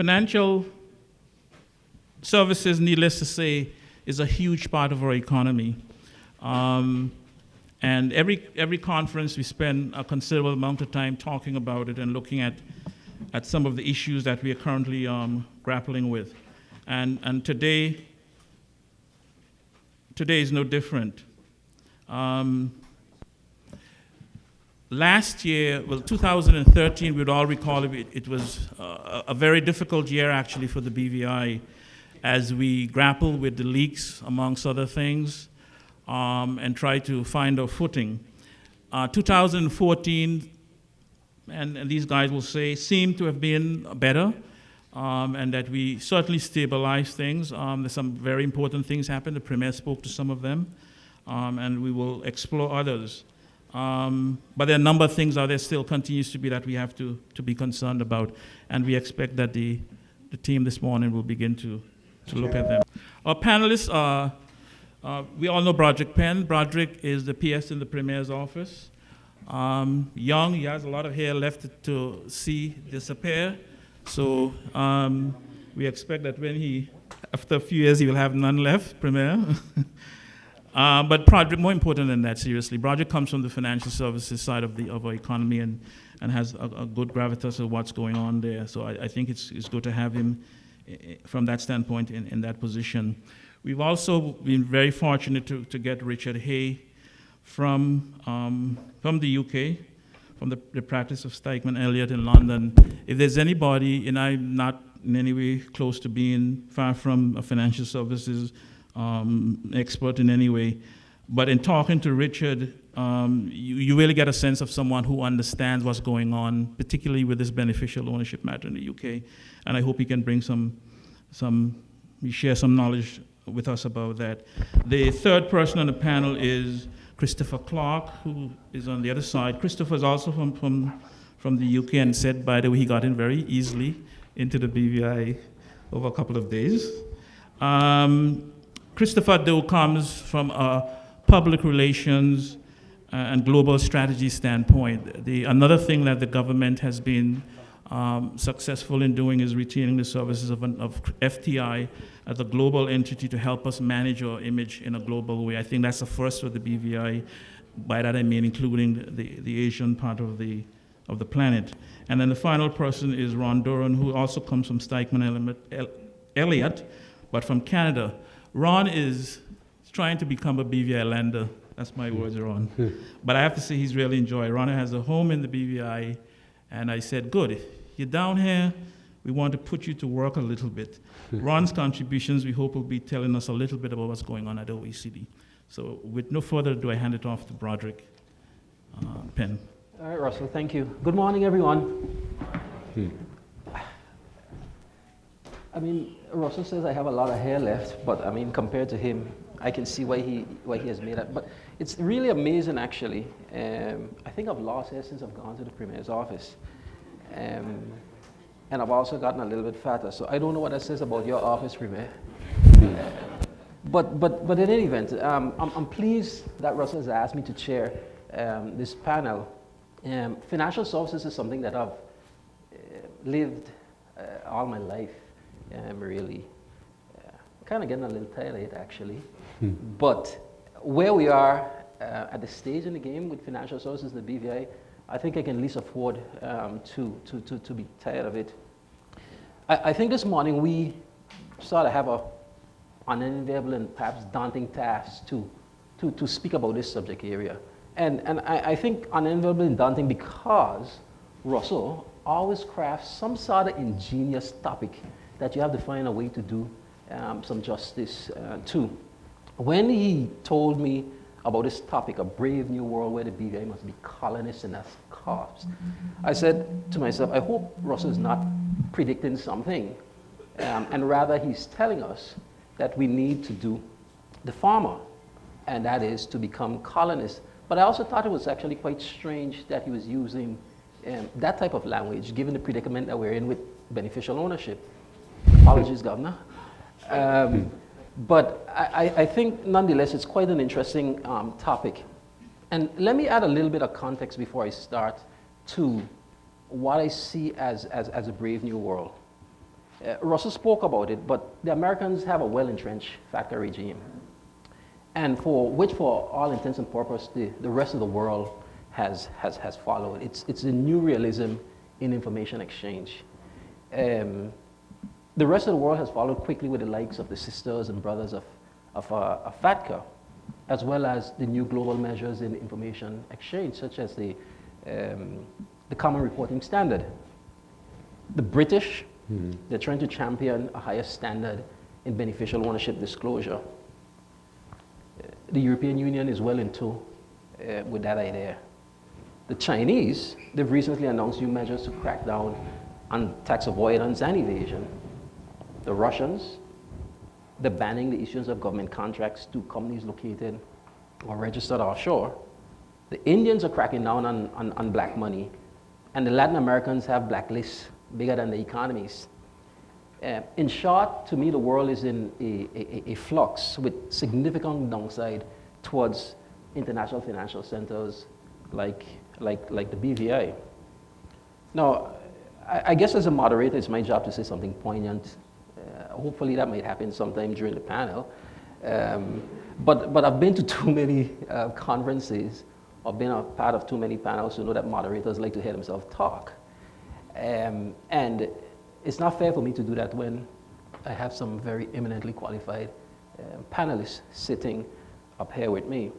financial services, needless to say, is a huge part of our economy. And every conference, we spend a considerable amount of time talking about it and looking at some of the issues that we are currently grappling with. And today is no different. Last year, well, 2013, we'd all recall it was a very difficult year actually for the BVI as we grappled with the leaks, amongst other things, and try to find our footing. 2014, and these guys will say, seemed to have been better, and that we certainly stabilized things. There's some very important things happened. The Premier spoke to some of them, and we will explore others. But there are a number of things out there still continues to be that we have to be concerned about, and we expect that the team this morning will begin to look at them. Our panelists are, we all know Brodrick Penn. Brodrick is the PS in the Premier's office. Young, he has a lot of hair left to see disappear. So we expect that when after a few years, he will have none left, Premier. But Brodrick, more important than that, seriously, Brodrick comes from the financial services side of our economy and has a good gravitas of what's going on there. So I think it's good to have him from that standpoint in that position. We've also been very fortunate to get Richard Hay from the UK, from the practice of Stikeman Elliott in London. If there's anybody, and I'm not in any way close to being far from a financial services expert in any way, but in talking to Richard, you really get a sense of someone who understands what's going on, particularly with this beneficial ownership matter in the UK. And I hope he can bring share some knowledge with us about that. The third person on the panel is Christopher Clark, who is on the other side. Christopher is also from the UK and said, by the way, he got in very easily into the BVI over a couple of days. Christopher, though, comes from a public relations and global strategy standpoint. Another thing that the government has been successful in doing is retaining the services of FTI as a global entity to help us manage our image in a global way. I think that's the first for the BVI. By that I mean including the Asian part of the planet. And then the final person is Ron Doran, who also comes from Stikeman Elliott, but from Canada. Ron is trying to become a BVI lender. That's my words, Ron. But I have to say he's really enjoyed it. Ron has a home in the BVI, and I said, good, you're down here, we want to put you to work a little bit. Ron's contributions, we hope, will be telling us a little bit about what's going on at OECD. So with no further ado, I hand it off to Brodrick Penn. All right, Russell, thank you. Good morning, everyone. I mean, Russell says I have a lot of hair left, but I mean, compared to him, I can see why he has made it. But it's really amazing, actually. I think I've lost hair since I've gone to the Premier's office. And I've also gotten a little bit fatter, so I don't know what that says about your office, Premier. But in any event, I'm pleased that Russell has asked me to chair this panel. Financial services is something that I've lived all my life. Really, kind of getting a little tired of it, actually. But where we are at the stage in the game with financial services, the BVI, I think I can at least afford to be tired of it. I think this morning we sort of have an unenviable and perhaps daunting task to speak about this subject area. And I think unenviable and daunting because Russell always crafts some sort of ingenious topic that you have to find a way to do some justice to. When he told me about this topic, a brave new world where the BVI must be colonists and as cops, I said to myself, I hope Russell is not predicting something, and rather he's telling us that we need to do the former, and that is to become colonists. But I also thought it was actually quite strange that he was using that type of language, given the predicament that we're in with beneficial ownership. Apologies, Governor. But I think, nonetheless, it's quite an interesting topic. And let me add a little bit of context before I start to what I see as a brave new world. Russell spoke about it, but the Americans have a well-entrenched FATCA regime, and for all intents and purposes, the rest of the world has followed. It's a new realism in information exchange. The rest of the world has followed quickly with the likes of the sisters and brothers of FATCA, as well as the new global measures in information exchange, such as the Common Reporting Standard. The British, they're trying to champion a higher standard in beneficial ownership disclosure. The European Union is well into with that idea. The Chinese, they've recently announced new measures to crack down on tax avoidance and evasion. The Russians, they're banning the issuance of government contracts to companies located or registered offshore. The Indians are cracking down on black money, and the Latin Americans have blacklists bigger than the economies. In short, to me, the world is in a flux with significant downside towards international financial centers like the BVI. Now, I guess as a moderator, it's my job to say something poignant. Hopefully that might happen sometime during the panel. But I've been to too many conferences, or been a part of too many panels to know that moderators like to hear themselves talk. And it's not fair for me to do that when I have some very eminently qualified panelists sitting up here with me.